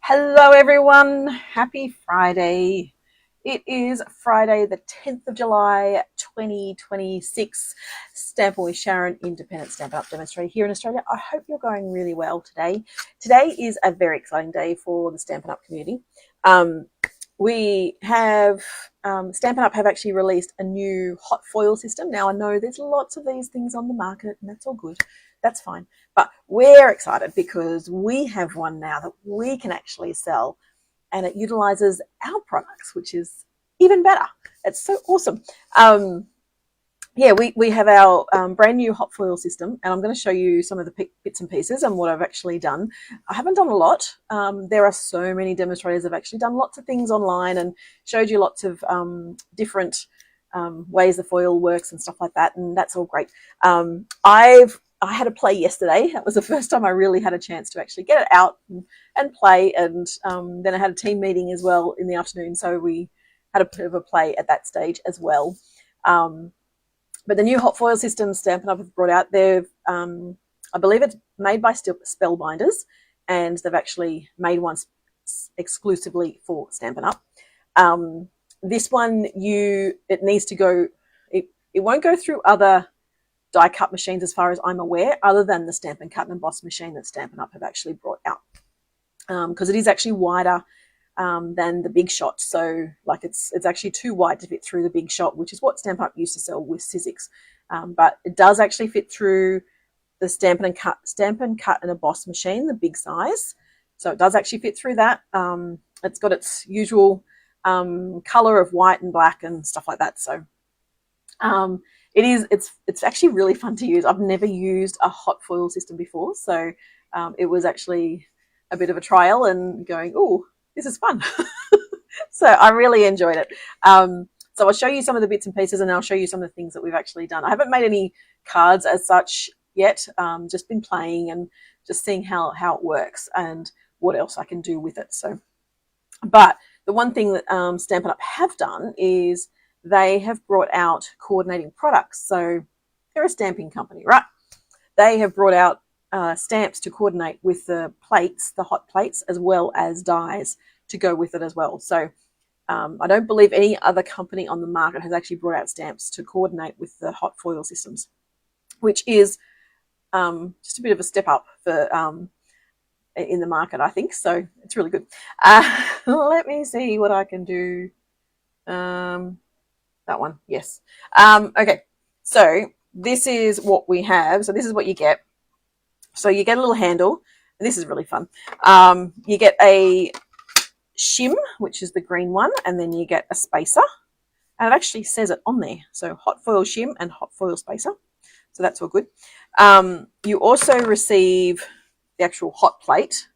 Hello everyone, happy Friday. It is Friday the 10th of July 2026. Stampin' with Sharon, independent Stampin' Up demonstrator here in Australia. I hope you're going really well today. Today is a very exciting day for the Stampin' Up community. We have Stampin' Up have actually released a new hot foil system. Now I know there's lots of these things on the market and that's all good. That's fine. But we're excited because we have one now that we can actually sell and it utilizes our products, which is even better. It's so awesome. Yeah, we have our brand new hot foil system, and I'm going to show you some of the bits and pieces and what I've actually done. I haven't done a lot. There are so many demonstrators that have actually done lots of things online and showed you lots of different ways the foil works and stuff like that, and that's all great. I had a play yesterday. That was the first time I really had a chance to actually get it out and play, and then I had a team meeting as well in the afternoon, so we had a bit of a play at that stage as well. But the new hot foil system Stampin' Up have brought out, I believe it's made by Spellbinders, and they've actually made one exclusively for Stampin' Up. This one, it needs to go, it won't go through other die cut machines as far as I'm aware, other than the Stampin' Cut and Emboss machine that Stampin' Up have actually brought out, because it is actually wider than the Big Shot. So like it's actually too wide to fit through the Big Shot, which is what Stampin' Up used to sell with Sizzix. But it does actually fit through the Stampin' Cut and Emboss machine, the big size. So it does actually fit through that. It's got its usual color of white and black and stuff like that. So it's actually really fun to use. I've never used a hot foil system before, so it was actually a bit of a trial and going, oh, this is fun. So I really enjoyed it. So I'll show you some of the bits and pieces, and I'll show you some of the things that we've actually done. I haven't made any cards as such yet, just been playing and just seeing how it works and what else I can do with it. So, but the one thing that Stampin' Up have done is they have brought out coordinating products. So they're a stamping company, right? They have brought out stamps to coordinate with the plates, the hot plates, as well as dies to go with it as well. So I don't believe any other company on the market has actually brought out stamps to coordinate with the hot foil systems, which is just a bit of a step up for in the market, I think. So it's really good. Let me see what I can do. That one, yes. Okay, so this is what we have. So this is what you get. So you get a little handle, and this is really fun. You get a shim, which is the green one, and then you get a spacer, and it actually says it on there. So hot foil shim and hot foil spacer. So that's all good. You also receive the actual hot plate,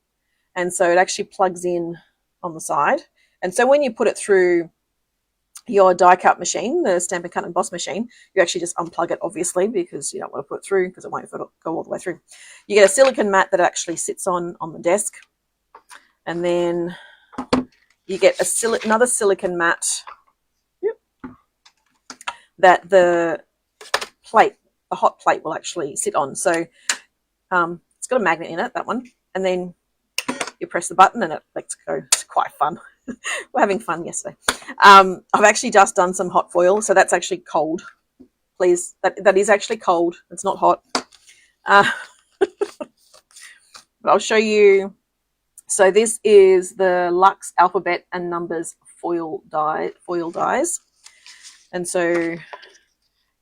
and so it actually plugs in on the side. And so when you put it through your die cut machine, the Stampin' Cut and Emboss machine, you actually just unplug it, obviously, because you don't want to put it through because it won't go all the way through. You get a silicone mat that actually sits on the desk, and then you get another silicone mat that the hot plate will actually sit on. So it's got a magnet in it, that one, and then you press the button and it lets go. It's quite fun. We're having fun yesterday. I've actually just done some hot foil, so that's actually cold. Please, that is actually cold. It's not hot. But I'll show you. So this is the Luxe Alphabet and Numbers foil dies. And so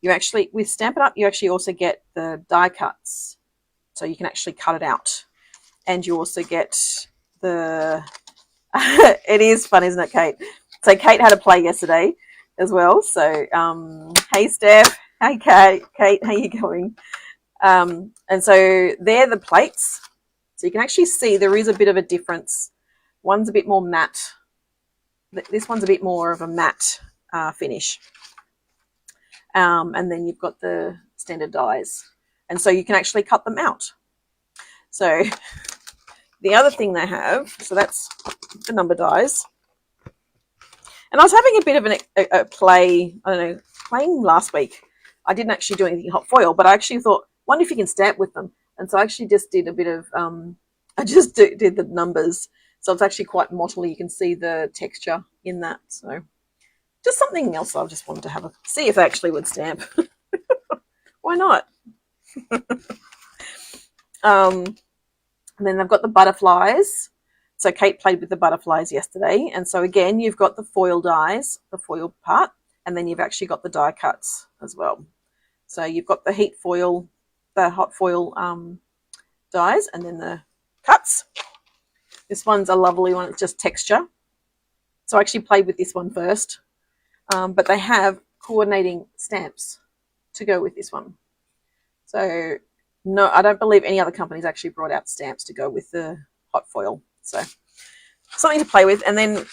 you actually, with Stampin' Up, you actually also get the die cuts. So you can actually cut it out. And you also get the... It is fun, isn't it, Kate? So Kate had a play yesterday as well. So hey, Steph. Hey, Kate, how you going? And so they're the plates. So you can actually see there is a bit of a difference. One's a bit more matte. This one's a bit more of a matte finish. And then you've got the standard dies. And so you can actually cut them out. So the other thing they have, so that's the number dies. And I was having a bit of a play, I don't know, playing last week. I didn't actually do anything hot foil, but I actually thought, wonder if you can stamp with them. And so I actually just did a bit of, I just did the numbers So it's actually quite mottly. You can see the texture in that. So just something else I just wanted to have a see if they actually would stamp. Why not? And then they've got the butterflies. So Kate played with the butterflies yesterday. And so again, you've got the foil dies, the foil part, and then you've actually got the die cuts as well. So you've got the heat foil, the hot foil dies, and then the cuts. This one's a lovely one. It's just texture. So I actually played with this one first. But they have coordinating stamps to go with this one. So no, I don't believe any other companies actually brought out stamps to go with the hot foil. So something to play with. And then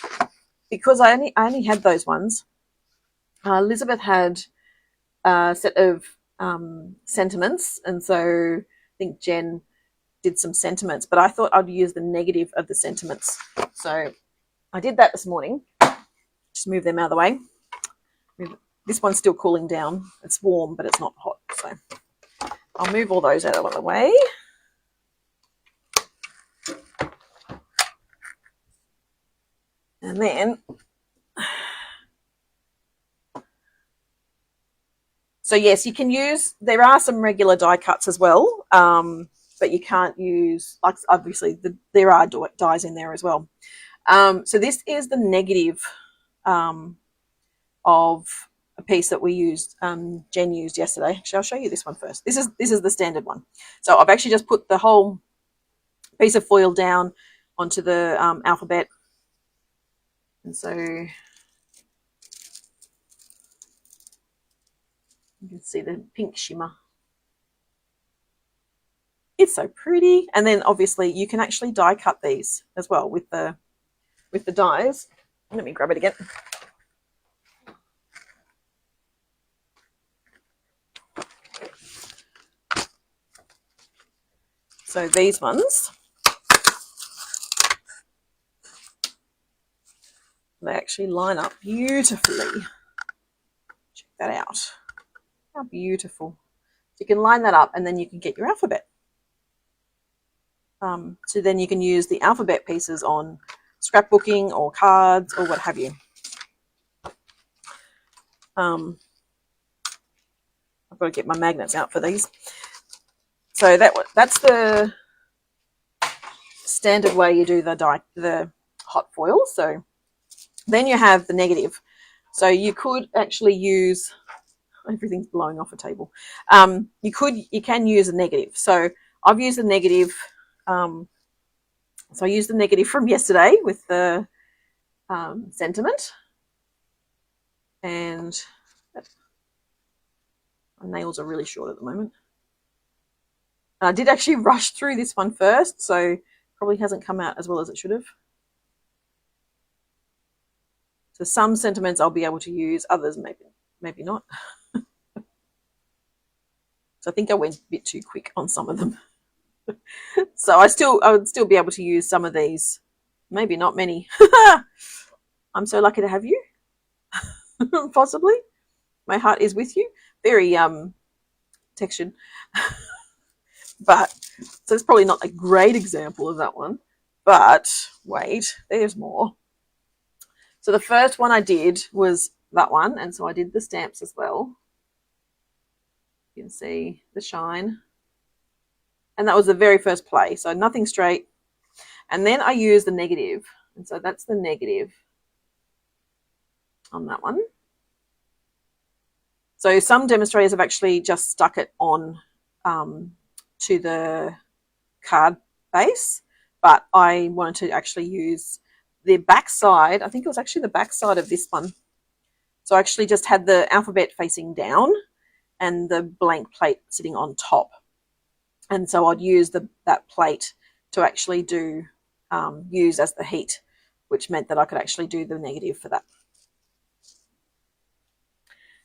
because I only had those ones, Elizabeth had a set of sentiments, and so I think Jen did some sentiments, but I thought I'd use the negative of the sentiments. So I did that this morning. Just move them out of the way. This one's still cooling down. It's warm, but it's not hot. So I'll move all those out of the way. And then, so yes, you can use, there are some regular die cuts as well, but you can't use, like obviously there are dies in there as well. So this is the negative of a piece that we used, Jen used yesterday. Actually, I'll show you this one first. This is the standard one. So I've actually just put the whole piece of foil down onto the alphabet. And so you can see the pink shimmer. It's so pretty. And then obviously you can actually die cut these as well with the dies. Let me grab it again. So these ones, they actually line up beautifully. Check that out. How beautiful. You can line that up and then you can get your alphabet. So then you can use the alphabet pieces on scrapbooking or cards or what have you. I've got to get my magnets out for these. So that's the standard way you do the hot foil. So then you have the negative. So you could actually use, everything's blowing off a table. You can use a negative. So I've used the negative. So I used the negative from yesterday with the sentiment, and my nails are really short at the moment. And I did actually rush through this one first, so probably hasn't come out as well as it should have. So some sentiments I'll be able to use, others maybe not. So I think I went a bit too quick on some of them. So I would still be able to use some of these. Maybe not many. I'm so lucky to have you. Possibly. My heart is with you. Very textured. But so it's probably not a great example of that one. But wait, there's more. So the first one I did was that one, and so I did the stamps as well. You can see the shine. And that was the very first play, so nothing straight. And then I used the negative, and so that's the negative on that one. So some demonstrators have actually just stuck it on to the card base, but I wanted to actually use the back side. I think it was actually the back side of this one. So I actually just had the alphabet facing down and the blank plate sitting on top. And so I'd use that plate to actually do use as the heat, which meant that I could actually do the negative for that.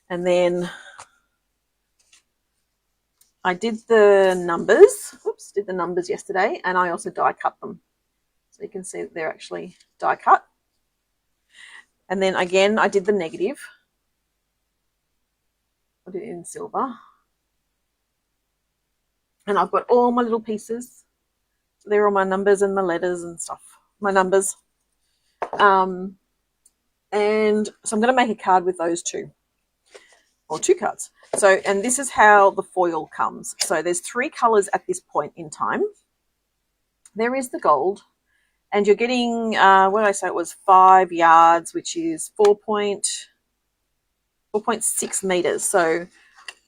And then I did the numbers. Oops, did the numbers yesterday, and I also die cut them. So you can see that they're actually die cut. And then again, I did the negative. I did it in silver. And I've got all my little pieces. So they're all my numbers and my letters and stuff. my numbers. And so I'm going to make a card with those two, or two cards. So, and this is how the foil comes. So there's 3 colors at this point in time. There is the gold, and you're getting, what did I say? It was 5 yards, which is 4.6 meters. So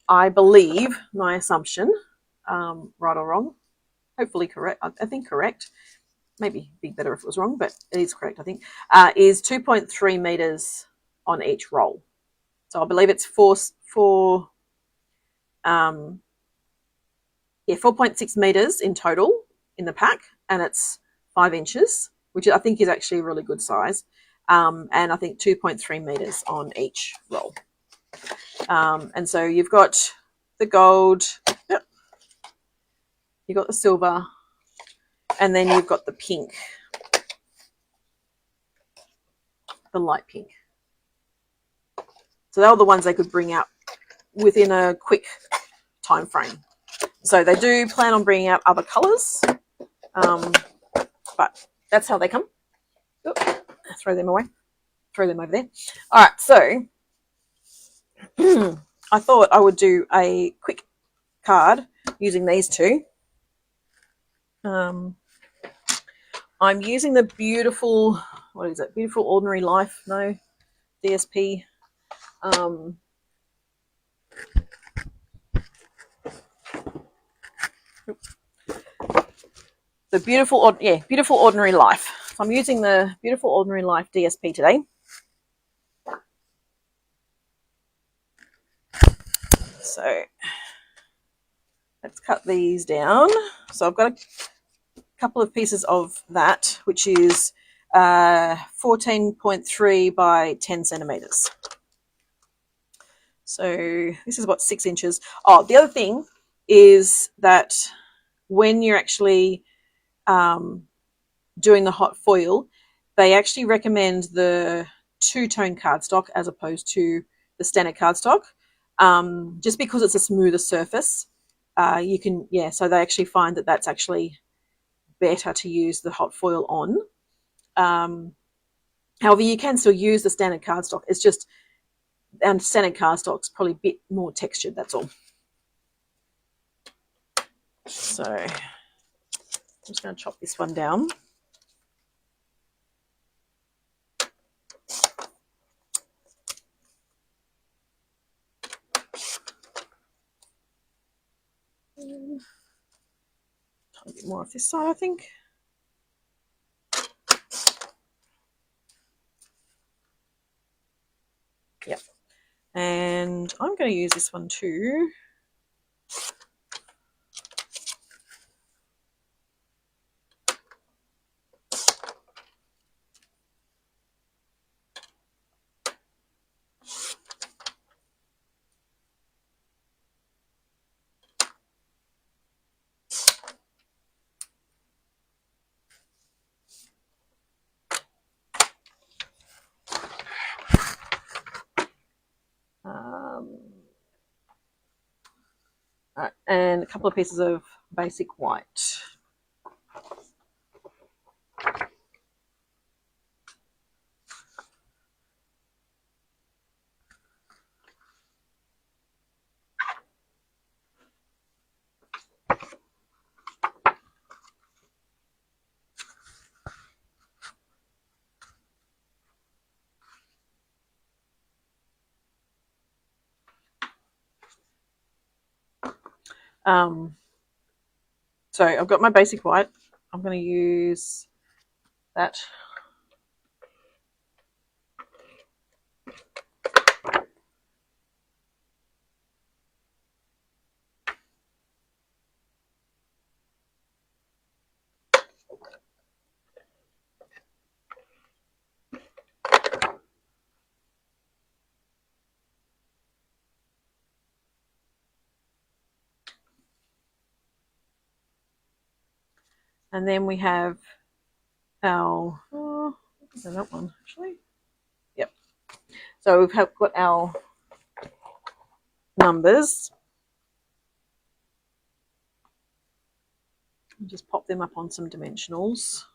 I believe, my assumption, right or wrong, hopefully correct, I think correct, maybe be better if it was wrong, but it is correct, I think, is 2.3 meters on each roll. So I believe it's 4.6 meters in total in the pack, and it's 5 inches, which I think is actually a really good size. And I think 2.3 meters on each roll. And so you've got the gold, yep, you've got the silver, and then you've got the pink, the light pink. So they're the ones they could bring out within a quick time frame. So they do plan on bringing out other colours, but that's how they come. Oop, throw them away. Throw them over there. All right, so I thought I would do a quick card using these two. I'm using the beautiful, what is it? Beautiful Ordinary Life, no, DSP. The beautiful Ordinary Life. So I'm using the Beautiful Ordinary Life DSP today. So let's cut these down. So I've got a couple of pieces of that, which is 14.3 by 10 centimeters. So this is about 6 inches. Oh, the other thing is that when you're actually doing the hot foil, they actually recommend the 2-tone cardstock as opposed to the standard cardstock, just because it's a smoother surface. You can, so they actually find that that's actually better to use the hot foil on. However, you can still use the standard cardstock. It's just, and standard cardstock's probably a bit more textured, that's all. So I'm just going to chop this one down. A bit more off this side, I think. Yep. And I'm going to use this one too. All right, and a couple of pieces of basic white. So I've got my basic white. I'm going to use that. And then we have our, is that one actually? Yep. So we've got our numbers. Just pop them up on some dimensionals.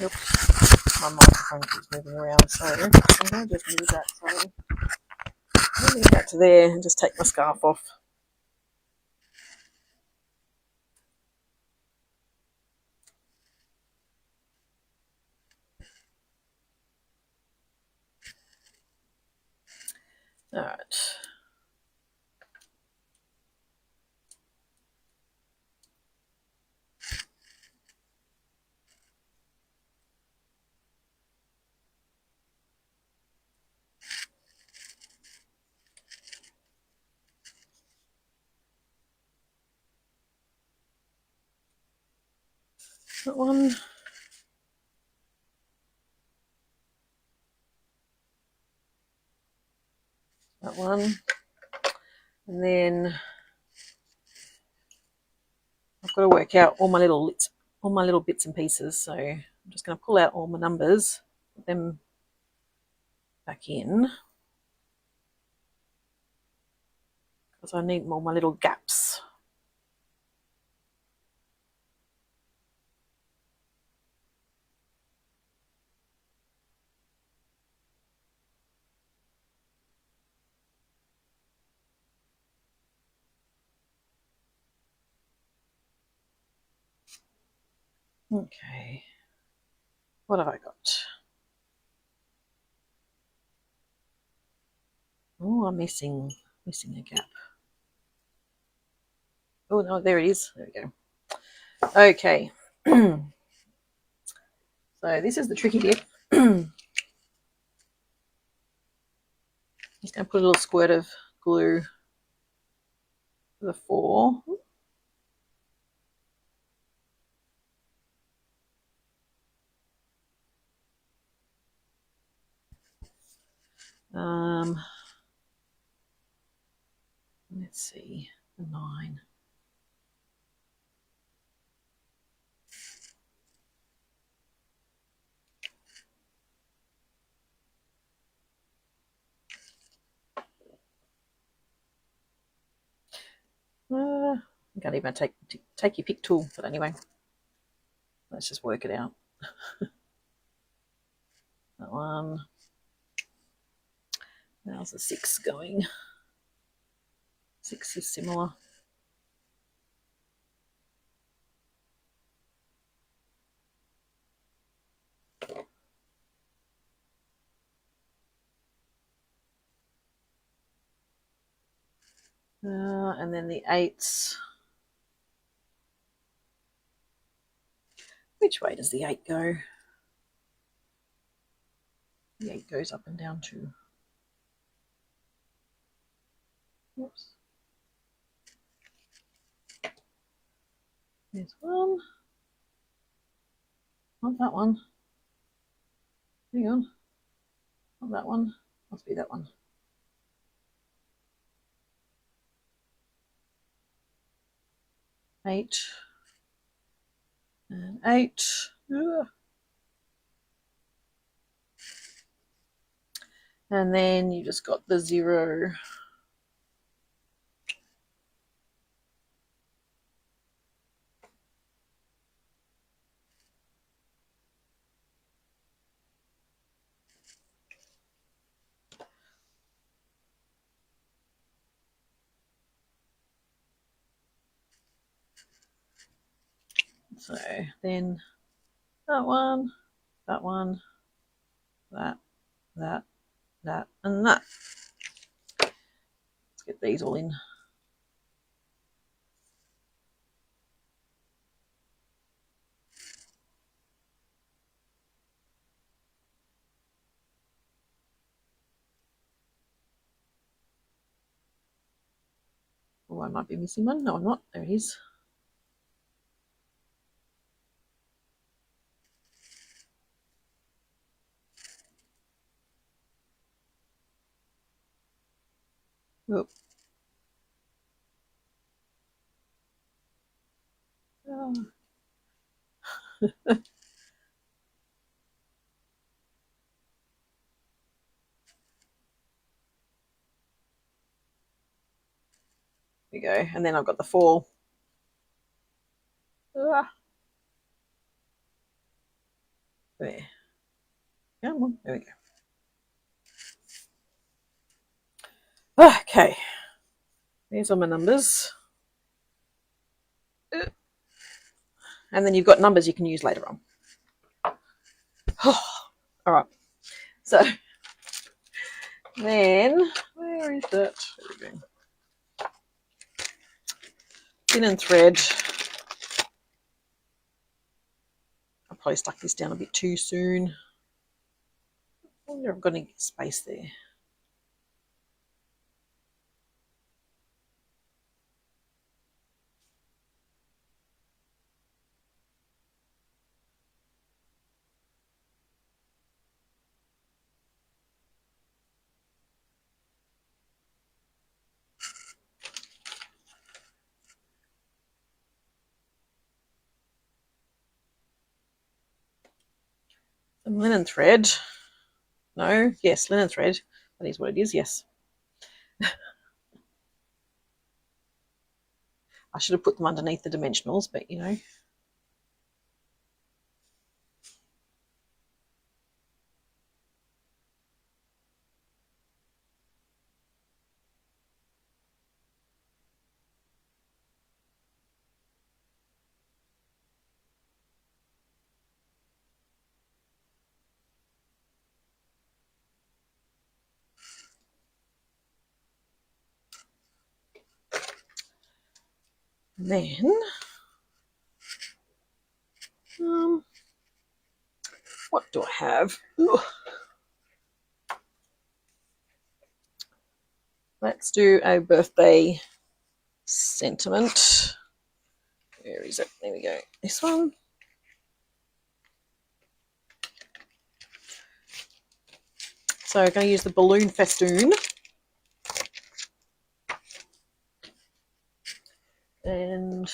Oops, my microphone keeps moving around, so I'm going to just move that. So I'll move that to there and just take my scarf off. All right. That one. That one. And then I've got to work out all my little bits and pieces. So I'm just going to pull out all my numbers, put them back in, because I need all my little gaps. Okay. What have I got? Oh, I'm missing a gap. Oh no, there it is. There we go. Okay. So this is the tricky bit. Just going to put a little squirt of glue for the 4. Let's see, the 9. You can't even take your pick tool, but anyway, let's just work it out. That one. How's the 6 going? 6 is similar. And then the 8s. Which way does the 8 go? The 8 goes up and down too. Oops. There's one. Not that one. Hang on. Not that one. Must be that one. 8. And 8. Ugh. And then you just got the 0. So then that one, that, that, and that. Let's get these all in. Oh, I might be missing one. No, I'm not. There it is. Oh. Oh. There we go. And then I've got the 4. Ah. There. Come on, there we go. Okay. These are my numbers. And then you've got numbers you can use later on. All right. So then, where is that? There we go. Linen thread. I probably stuck this down a bit too soon. I wonder if I've got any space there. Some linen thread. No, yes, linen thread. That is what it is, yes. I should have put them underneath the dimensionals, but you know. Then, what do I have? Ooh. Let's do a birthday sentiment. Where is it? There we go. This one. So I'm going to use the Balloon Festoon. And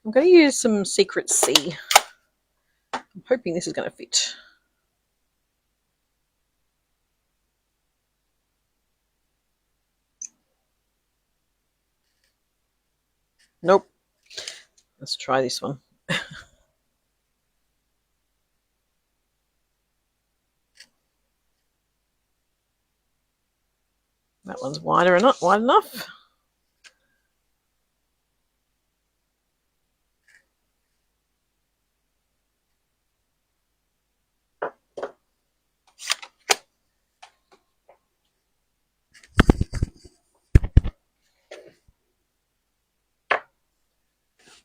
I'm going to use some Secret C. I'm hoping this is going to fit. Nope. Let's try this one. That one's wider or not wide enough.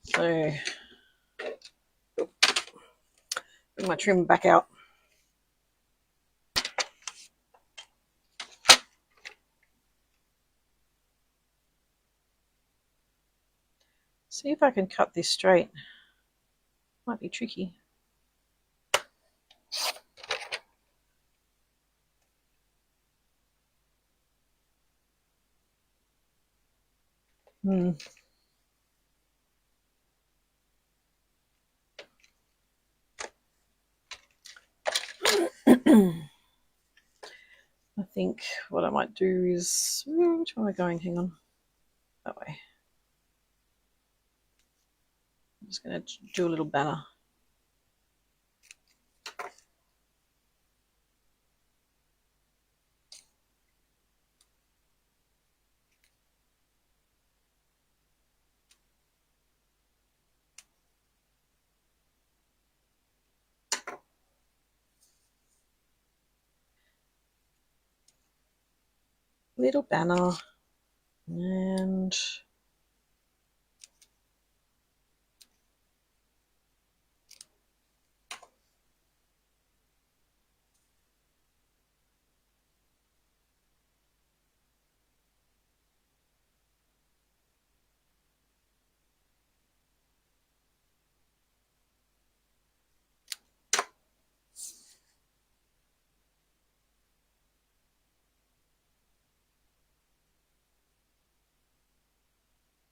So bring my trim back out. See if I can cut this straight. Might be tricky. I think what I might do is, which way am I going? Hang on. That way. I'm just going to do a little banner. Little banner. And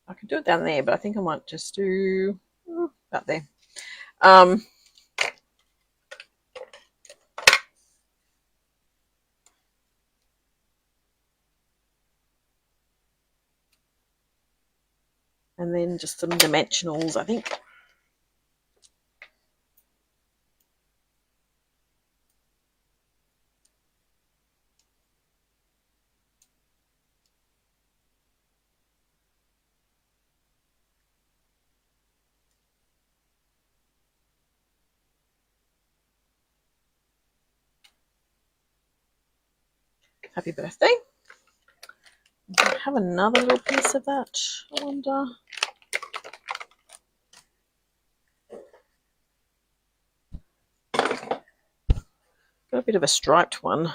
I could do it down there, but I think I might just do about there. and then just some dimensionals, I think. Happy birthday. Do I have another little piece of that? I wonder. Got a bit of a striped one.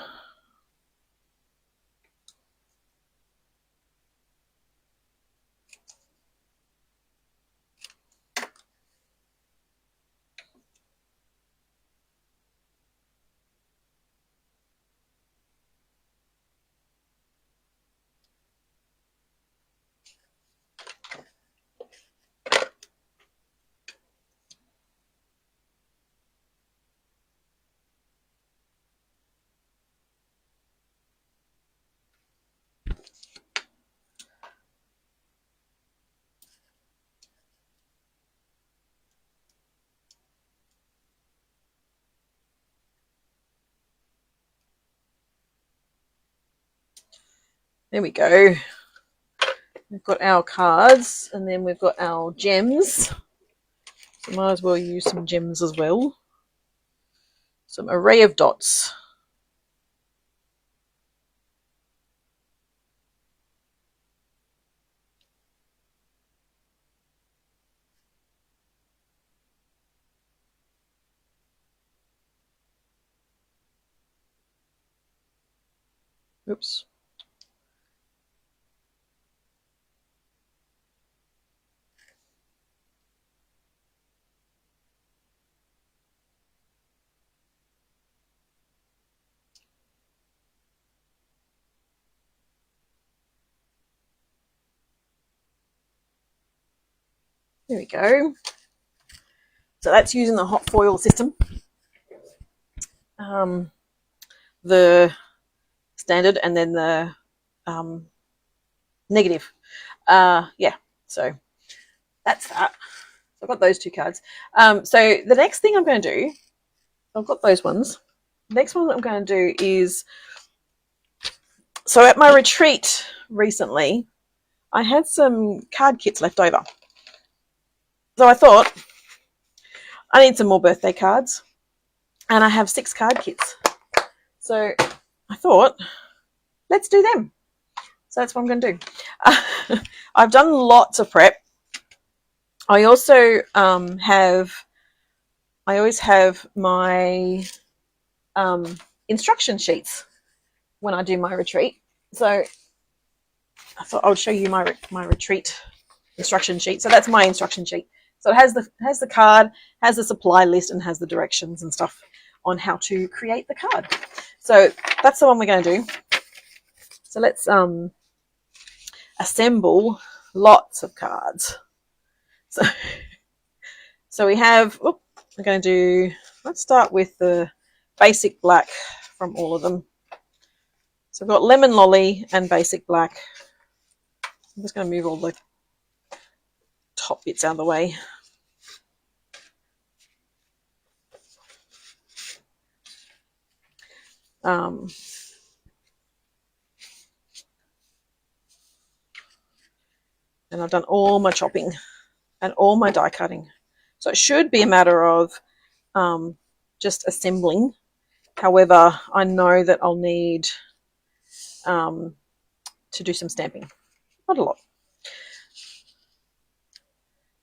There we go. We've got our cards, and then we've got our gems. So might as well use some gems as well. Some array of dots. Oops. There we go. So that's using the hot foil system. The standard and then the negative. Yeah, so that's that. So I've got those two cards. So the next thing I'm going to do, I've got those ones. The next one that I'm going to do is, so at my retreat recently, I had some card kits left over. So I thought, I need some more birthday cards. And I have 6 card kits. So I thought, let's do them. So that's what I'm going to do. I've done lots of prep. I also always have my instruction sheets when I do my retreat. So I thought I would show you my retreat instruction sheet. So that's my instruction sheet. So it has the card, has the supply list, and has the directions and stuff on how to create the card. So that's the one we're going to do. So let's assemble lots of cards. So we have, we're going to do, let's start with the basic black from all of them. So I've got lemon lolly and basic black. I'm just going to move all the top bits out of the way. And I've done all my chopping and all my die cutting. So it should be a matter of just assembling. However, I know that I'll need to do some stamping. Not a lot.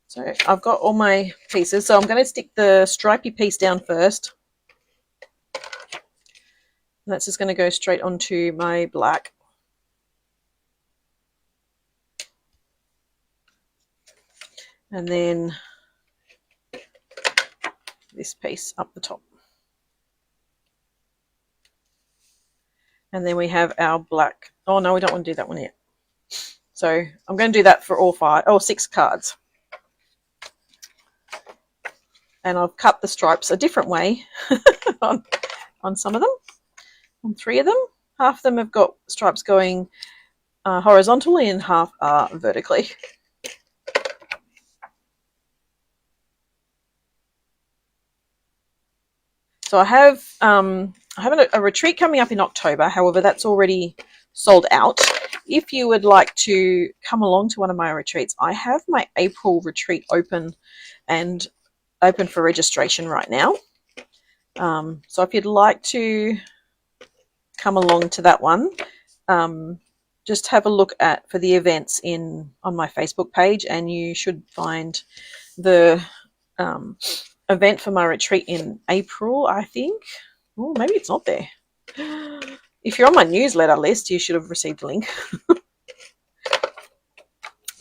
So I've got all my pieces. So I'm going to stick the stripy piece down first. And that's just going to go straight onto my black. And then this piece up the top. And then we have our black. Oh no, we don't want to do that one yet. So I'm going to do that for all 6 cards. And I've cut the stripes a different way on some of them, on 3 of them. Half of them have got stripes going horizontally and half are vertically. So I have a retreat coming up in October. However, that's already sold out. If you would like to come along to one of my retreats, I have my April retreat open and open for registration right now. So if you'd like to come along to that one, just have a look for the events on my Facebook page, and you should find the event for my retreat in April, I think. Oh, maybe it's not there. If you're on my newsletter list, you should have received a link.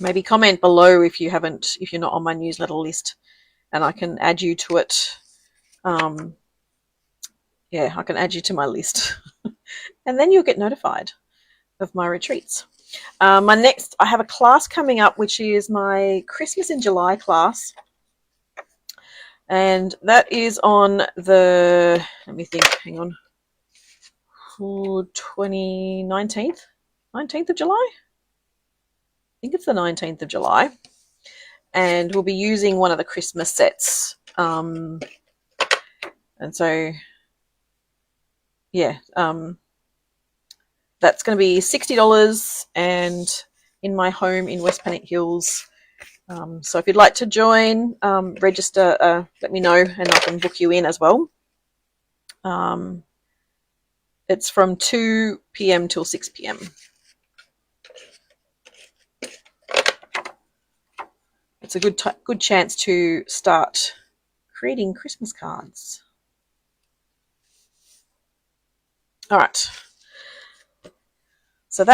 Maybe comment below if you're not on my newsletter list, and I can add you to it. Yeah, I can add you to my list, and then you'll get notified of my retreats. I have a class coming up, which is my Christmas in July class, and that is on the, let me think, hang on, 19th of July. I think it's the 19th of July, and we'll be using one of the Christmas sets. And so, yeah, that's going to be $60, and in my home in West Pennant Hills. So if you'd like to join, register, let me know, and I can book you in as well. It's from 2 p.m. till 6 p.m. It's a good chance to start creating Christmas cards. All right. So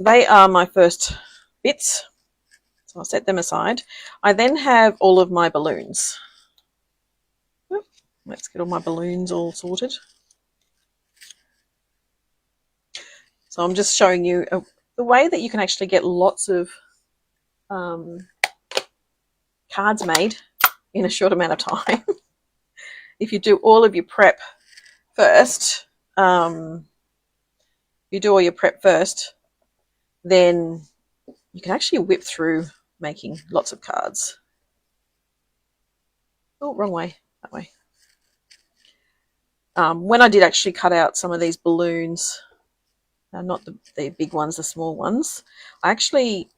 they are my first bits. So I'll set them aside. I then have all of my balloons. Let's get all my balloons all sorted. So I'm just showing you the way that you can actually get lots of cards made in a short amount of time. If you do all of your prep first, then you can actually whip through making lots of cards. Oh, wrong way, that way. When I did actually cut out some of these balloons, not the big ones, the small ones, I actually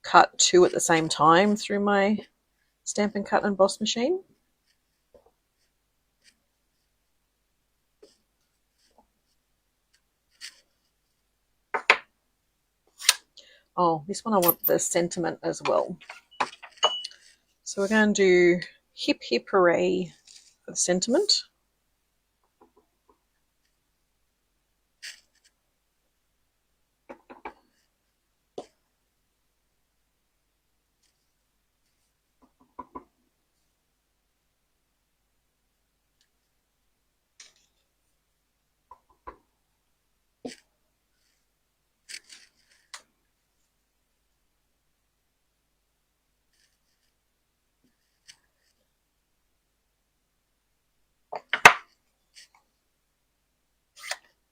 cut 2 at the same time through my Stampin' Cut and Emboss machine. Oh, this one I want the sentiment as well. So we're going to do Hip Hip Hooray for the sentiment.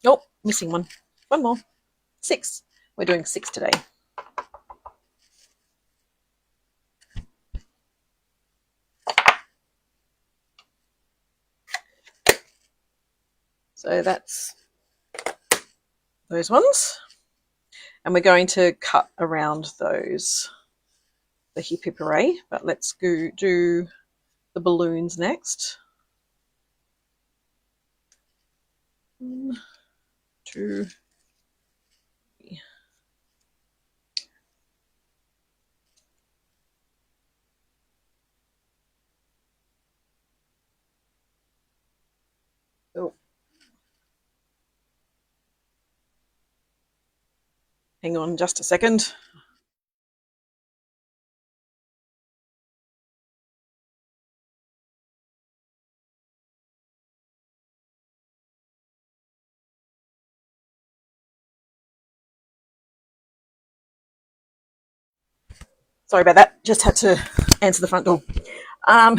Nope, missing one. One more. 6. We're doing 6 today. So that's those ones. And we're going to cut around those, the Hip Hip Hooray. But let's go do the balloons next. 1, 2, 3. Oh. Hang on just a second. Sorry about that. Just had to answer the front door. All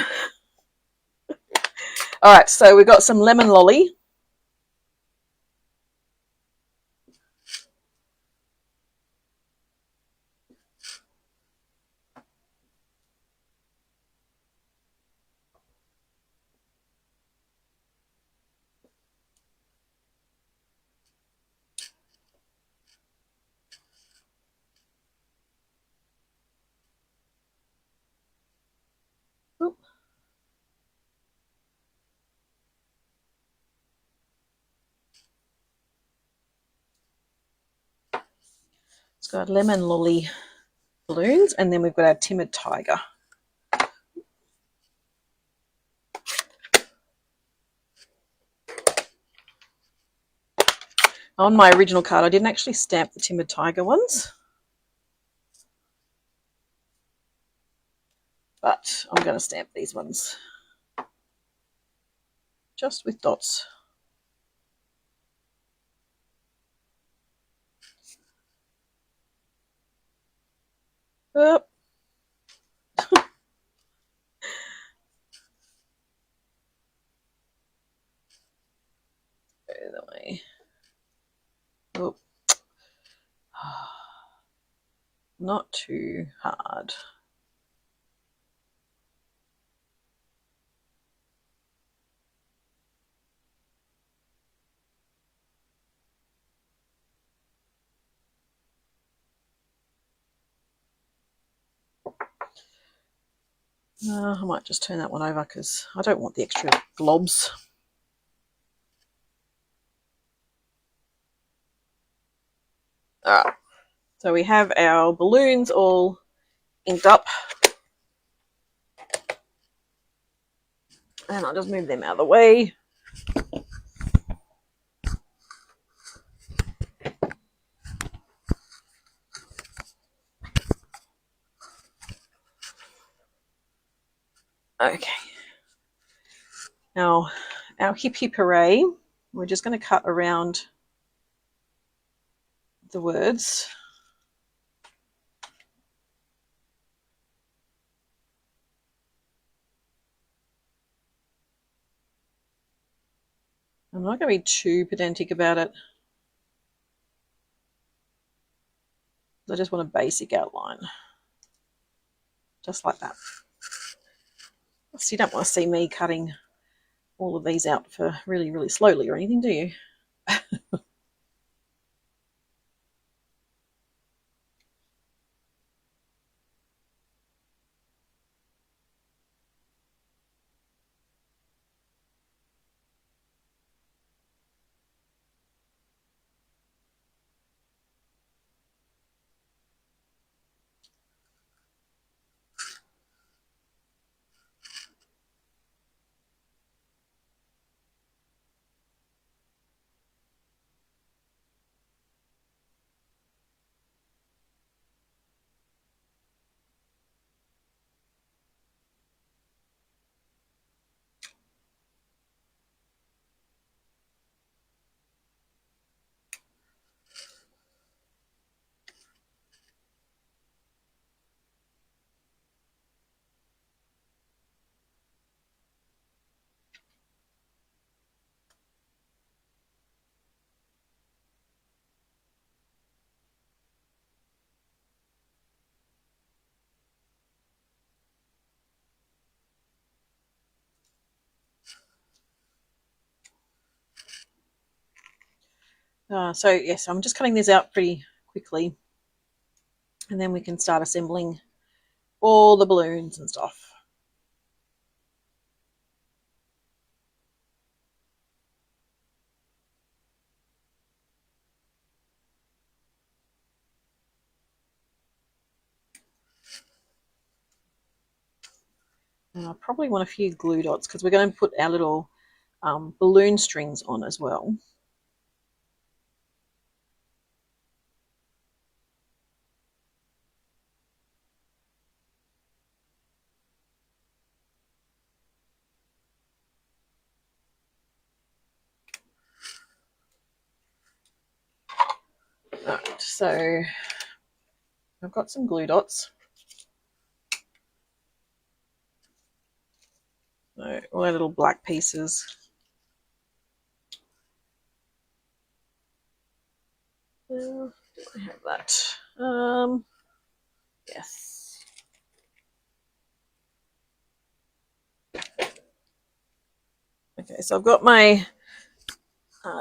right, so we've got some lemon lolly. got lemon lolly balloons, and then we've got our timid tiger. On my original card, I didn't actually stamp the timid tiger ones, but I'm going to stamp these ones just with dots. Oh. Either way. Oh. Not too hard. I might just turn that one over because I don't want the extra globs. All right, so we have our balloons all inked up, and I'll just move them out of the way. Okay, now our hip hip hooray, we're just going to cut around the words. I'm not going to be too pedantic about it. I just want a basic outline, just like that. So you don't want to see me cutting all of these out for really, really slowly or anything, do you? So yes, I'm just cutting these out pretty quickly, and then we can start assembling all the balloons and stuff. And I probably want a few glue dots because we're going to put our little balloon strings on as well. Alright, so I've got some glue dots. So all our little black pieces. Do I have that? Yes. Okay, so I've got my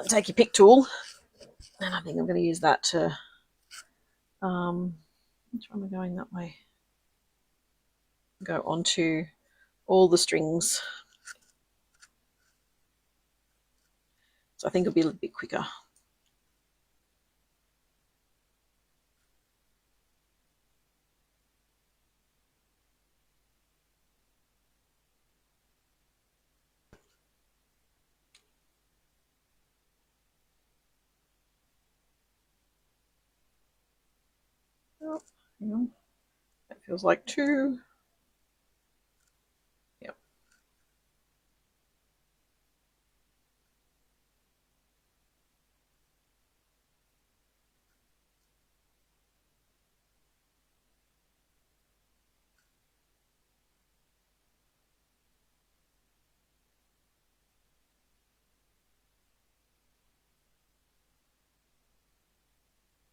take your pick tool, and I think I'm going to use that to. Which one am I going that way? Go onto all the strings. So I think it'll be a little bit quicker. Hang on. That feels like 2. Yep.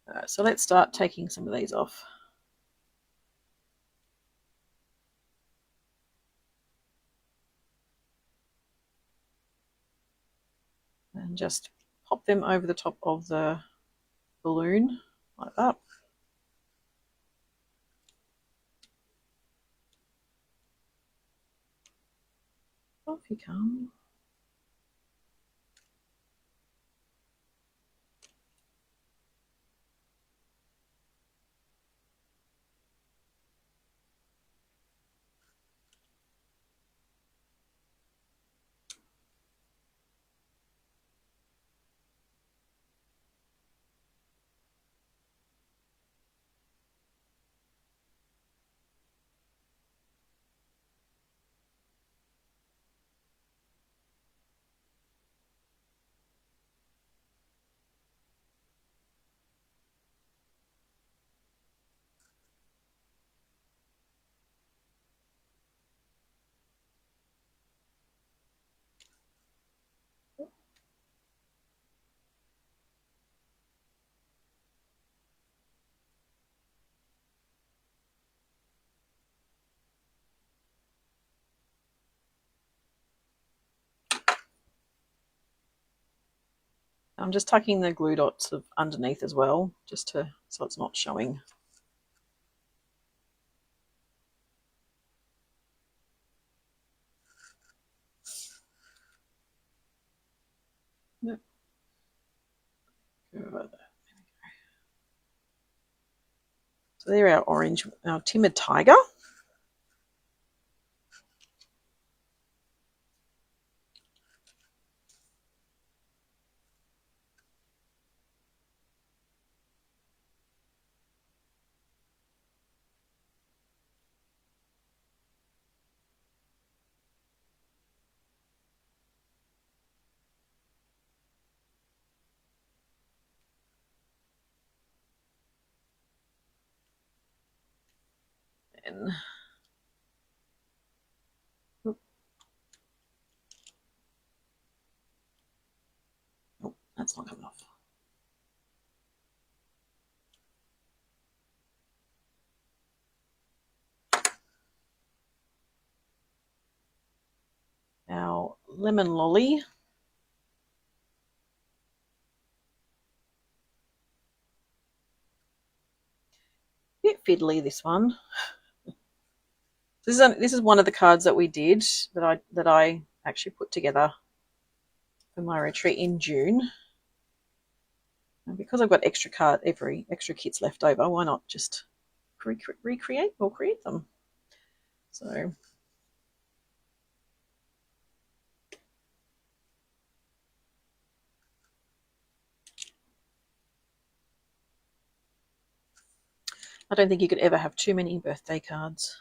Alright, so let's start taking some of these off. And just pop them over the top of the balloon like that. Off you come. I'm just tucking the glue dots of underneath as well, just to so it's not showing. Yep. So they're our orange, our timid tiger. And oh, that's not coming off. Our lemon lolly. Bit fiddly, this one. This is one of the cards that we did that I actually put together for my retreat in June. And because I've got extra kits left over, why not just recreate or create them? So I don't think you could ever have too many birthday cards.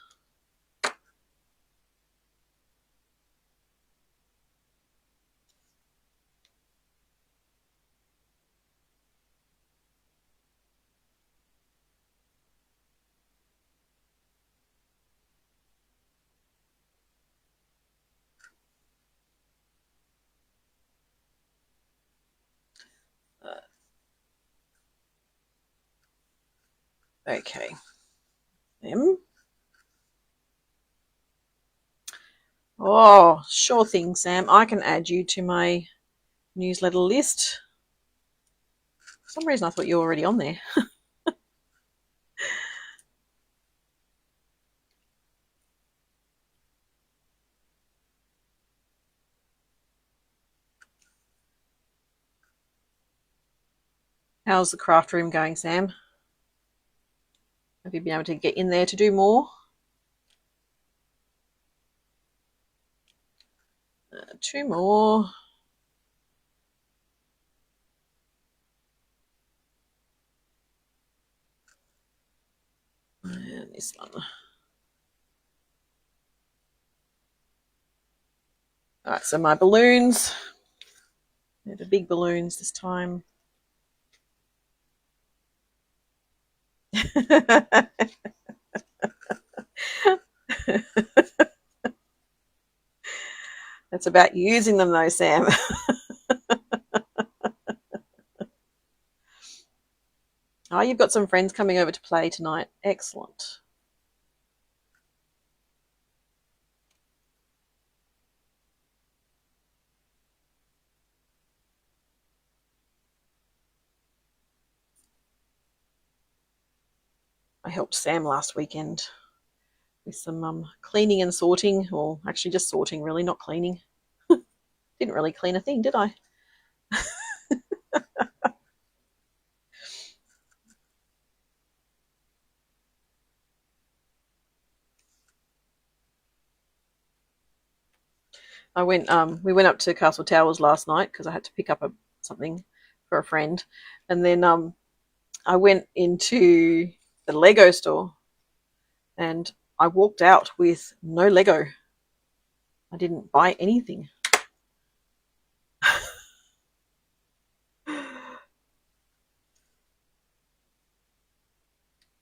Okay. Them. Oh, sure thing, Sam. I can add you to my newsletter list. For some reason I thought you were already on there. How's the craft room going, Sam? Have you been able to get in there to do more? 2 more. And this one. All right, so my balloons. They're the big balloons this time. That's about using them though, Sam. Oh, you've got some friends coming over to play tonight. Excellent. I helped Sam last weekend with some cleaning and sorting, or actually just sorting, really, not cleaning. Didn't really clean a thing, did I? We went up to Castle Towers last night because I had to pick up something for a friend, and then I went into the Lego store, and I walked out with no Lego. I didn't buy anything.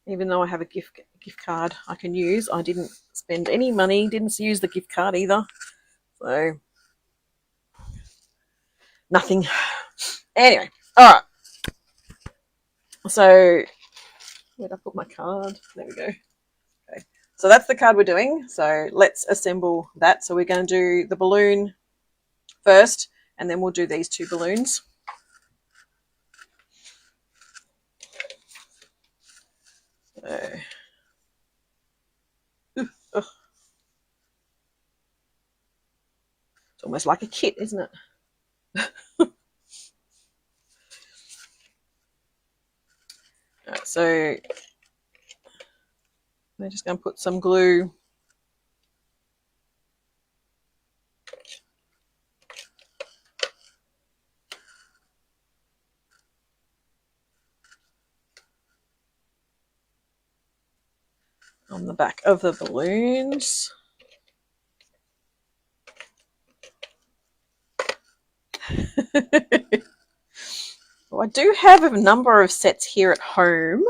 Even though I have a gift card I can use, I didn't spend any money, didn't use the gift card either. So, nothing. Anyway, all right. So, where'd I put my card? There we go. Okay. So that's the card we're doing. So let's assemble that. So we're going to do the balloon first, and then we'll do these two balloons. So, it's almost like a kit, isn't it? Right, so we're just going to put some glue on the back of the balloons. Well, I do have a number of sets here at home,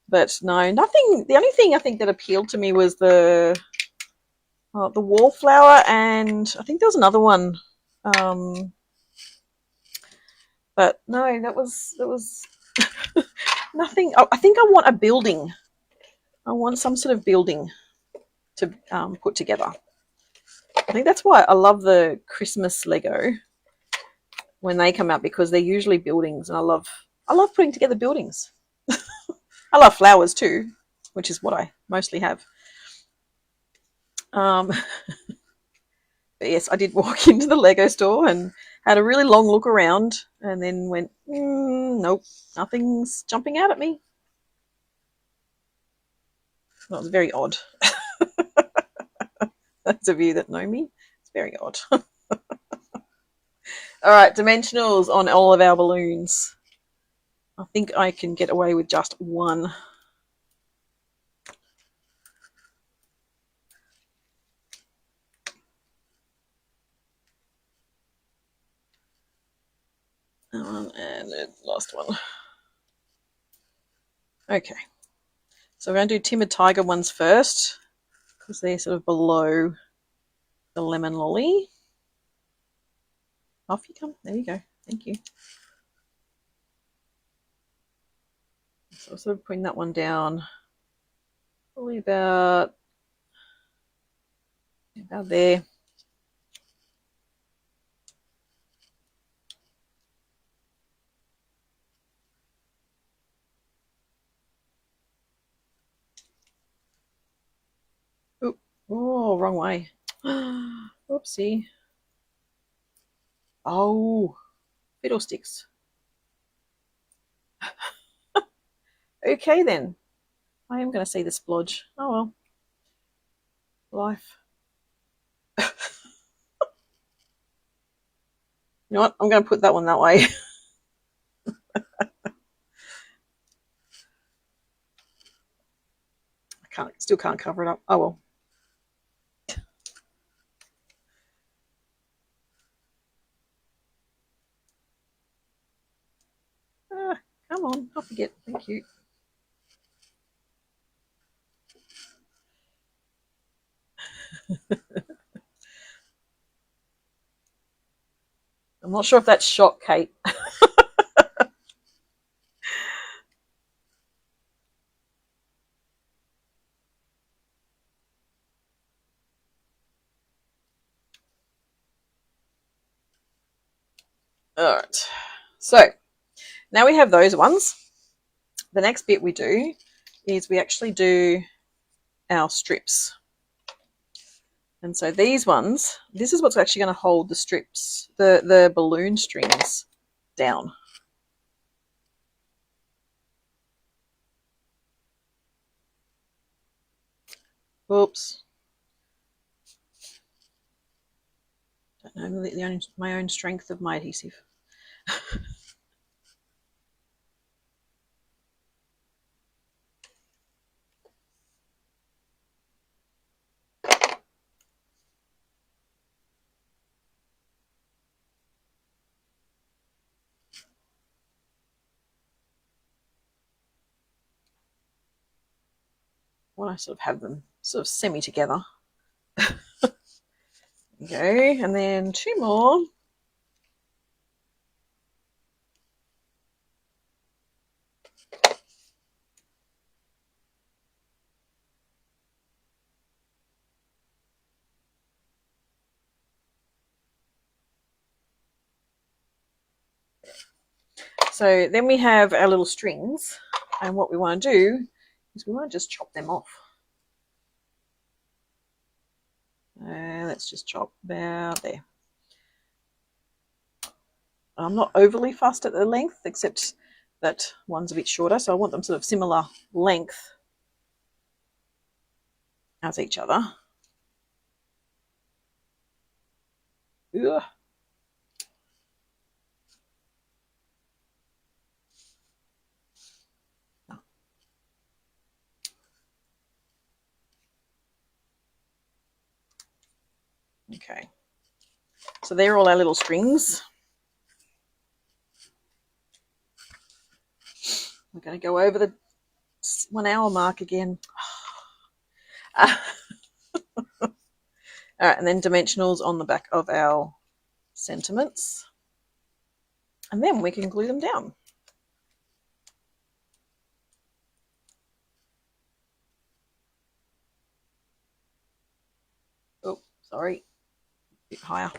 but no, nothing. The only thing I think that appealed to me was the wallflower, and I think there was another one. But no, that was nothing. I think I want a building. I want some sort of building to put together. I think that's why I love the Christmas Lego when they come out, because they're usually buildings, and I love putting together buildings. I love flowers too, which is what I mostly have. But yes, I did walk into the Lego store and had a really long look around, and then went, nope, nothing's jumping out at me. That was very odd. Those of you that know me, it's very odd. All right, dimensionals on all of our balloons. I think I can get away with just one. And the last one. Okay. So we're going to do Timid Tiger ones first, because they're sort of below the lemon lolly. Off you come. There you go. Thank you. So I'll sort of putting that one down probably about there. Oop. Oh, wrong way. Oopsie. Oh, fiddlesticks. Okay then. I am going to see the splodge. Oh well. Life. You know what? I'm going to put that one that way. I Still can't cover it up. Oh well. Come on, I'll forget. Thank you. I'm not sure if that's shot, Kate. All right. So now we have those ones. The next bit we do is we actually do our strips. And so these ones, this is what's actually going to hold the strips, the balloon strings down. Oops. Don't know my own strength of my adhesive. When I sort of have them sort of semi together. Okay, and then two more. So then we have our little strings, and what we want to do is we want to just chop them off. Let's just chop about there. I'm not overly fussed at the length, except that one's a bit shorter, so I want them sort of similar length as each other. Ugh. Okay, so they're all our little strings. We're going to go over the 1 hour mark again. All right, and then dimensionals on the back of our sentiments. And then we can glue them down. Oh, sorry. A bit higher.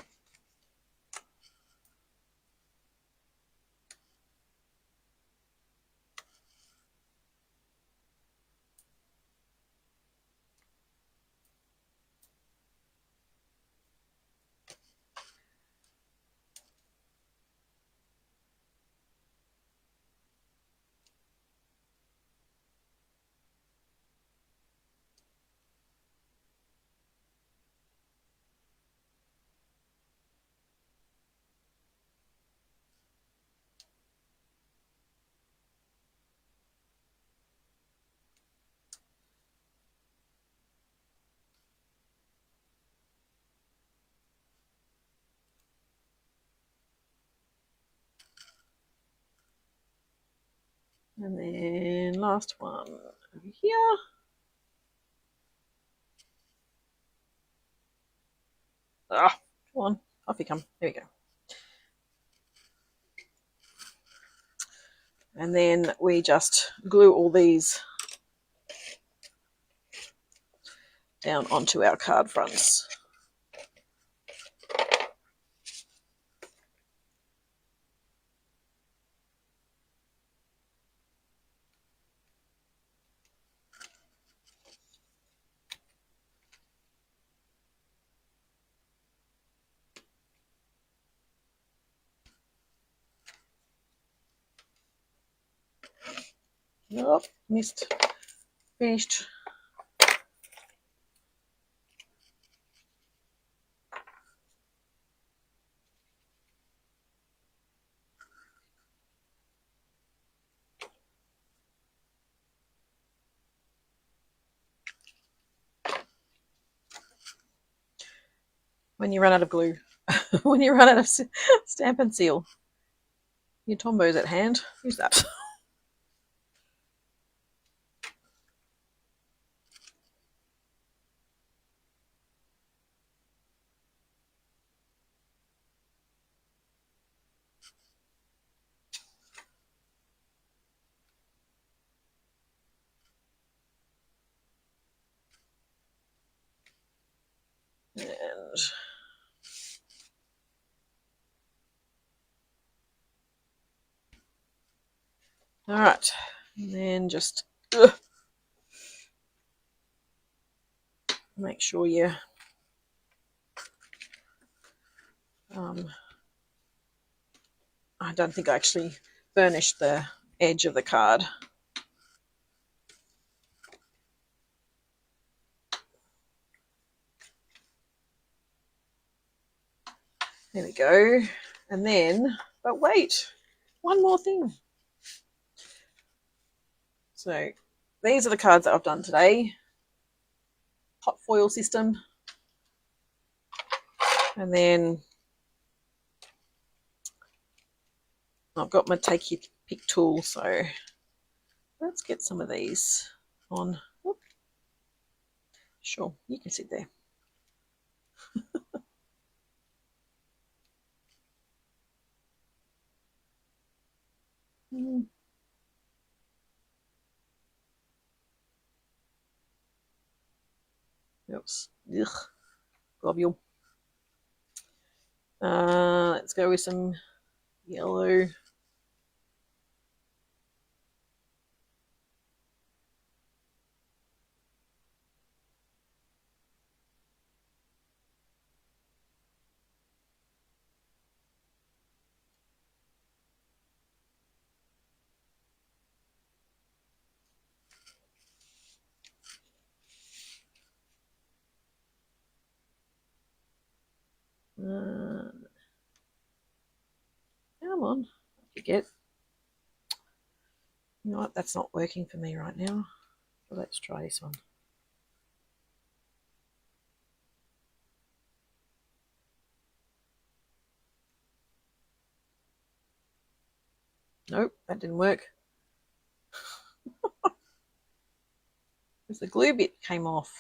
And then last one over here. Ah, come on, off you come. There we go. And then we just glue all these down onto our card fronts. Oh, missed. Finished. when you run out of glue, when you run out of Stampin' Seal. Your Tombo's at hand. Use that. And all right, and then just make sure you I don't think I actually burnished the edge of the card. There we go. And then, but wait, one more thing. So these are the cards that I've done today. Hot foil system. And then I've got my take your pick tool. So let's get some of these on. Oop. Sure, you can sit there. Oops. Ugh. Globule. Let's go with some yellow. Come on, forget. You know what? That's not working for me right now. So let's try this one. Nope, that didn't work. Because the glue bit came off.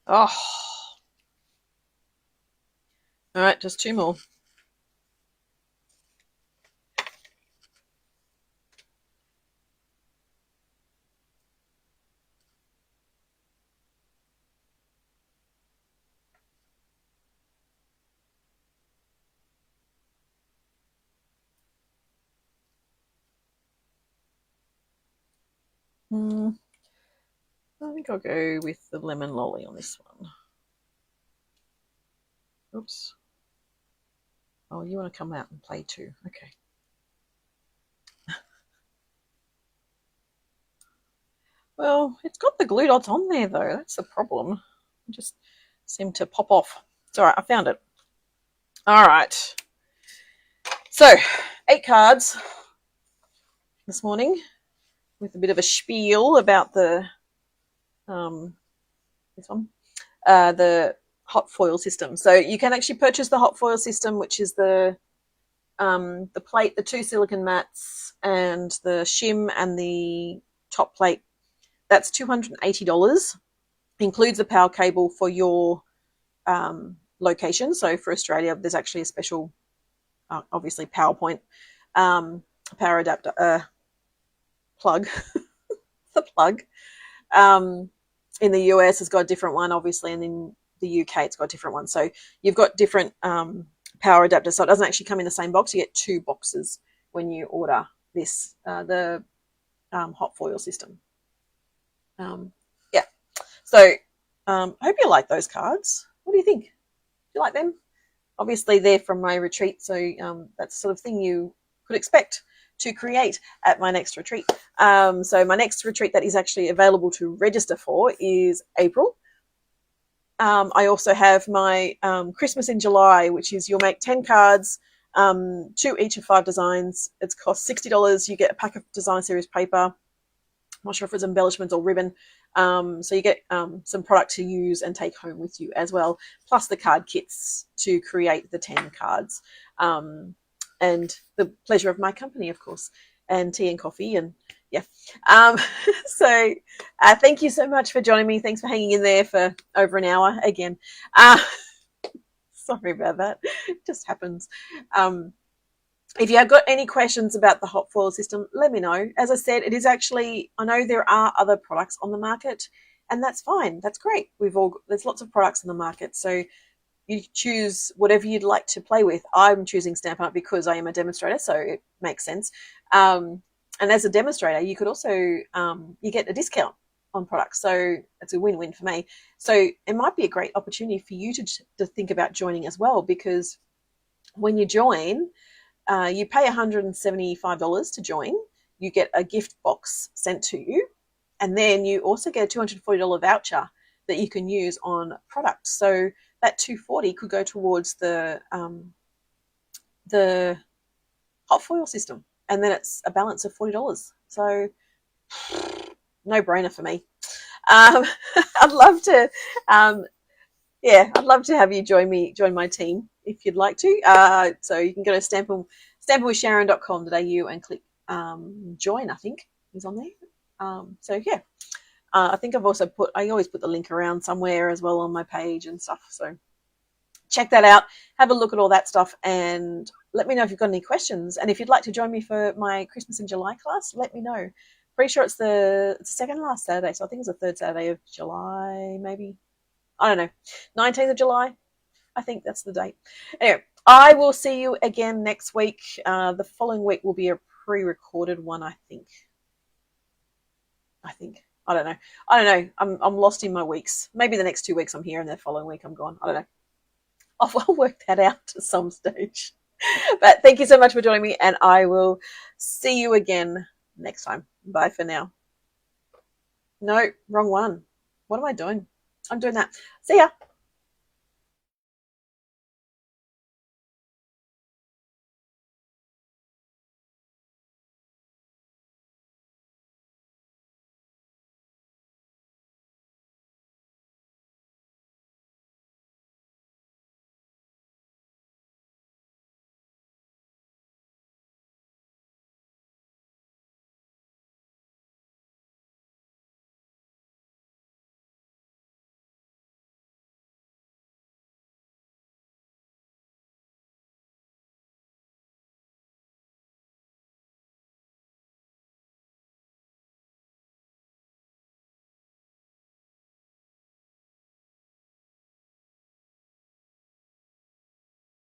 Oh. All right, just two more. I think I'll go with the lemon lolly on this one. Oops. Oh, you want to come out and play too? Okay. Well, it's got the glue dots on there though. That's the problem. It just seemed to pop off. It's all right. I found it. All right. So 8 cards this morning with a bit of a spiel about the this one, the hot foil system. So you can actually purchase the hot foil system, which is the plate, the 2 silicone mats, and the shim and the top plate. That's $280. Includes a power cable for your location. So for Australia, there's actually a special, obviously PowerPoint power adapter plug. The plug. In the US, it's got a different one, obviously, and in the UK, it's got a different one. So you've got different power adapters. So it doesn't actually come in the same box. You get 2 boxes when you order this, the hot foil system. Yeah. So I hope you like those cards. What do you think? Do you like them? Obviously, they're from my retreat, so that's the sort of thing you could expect to create at my next retreat. So my next retreat that is actually available to register for is April. I also have my Christmas in July, which is you'll make 10 cards, 2 each of 5 designs. It's cost $60. You get a pack of design series paper. I'm not sure if it's embellishments or ribbon. So you get some product to use and take home with you as well, plus the card kits to create the 10 cards. And the pleasure of my company, of course, and tea and coffee and yeah. So thank you so much for joining me. Thanks for hanging in there for over an hour again. Sorry about that. It just happens. If you have got any questions about the hot foil system, let me know. As I said, it is actually, I know there are other products on the market, and that's fine. That's great. There's lots of products in the market. So you choose whatever you'd like to play with. I'm choosing Stampin' Up! Because I am a demonstrator, so it makes sense. And as a demonstrator, you could also, you get a discount on products. So it's a win-win for me. So it might be a great opportunity for you to think about joining as well, because when you join, you pay $175 to join. You get a gift box sent to you. And then you also get a $240 voucher that you can use on products. So that $240 could go towards the hot foil system. And then it's a balance of $40. So no brainer for me. I'd love to, I'd love to have you join my team if you'd like to. So you can go to stampinwithsharon.com.au and click join, I think is on there. So yeah, I think I always put the link around somewhere as well on my page and stuff. So check that out, have a look at all that stuff, and let me know if you've got any questions. And if you'd like to join me for my Christmas in July class, let me know. Pretty sure it's the second last Saturday, so I think it's the third Saturday of July, maybe. I don't know, 19th of July. I think that's the date. Anyway, I will see you again next week. The following week will be a pre-recorded one, I think. I don't know. I'm lost in my weeks. Maybe the next 2 weeks I'm here, and the following week I'm gone. I don't know. I'll work that out at some stage. But thank you so much for joining me, and I will see you again next time. Bye for now. No, wrong one. What am I doing? I'm doing that. See ya.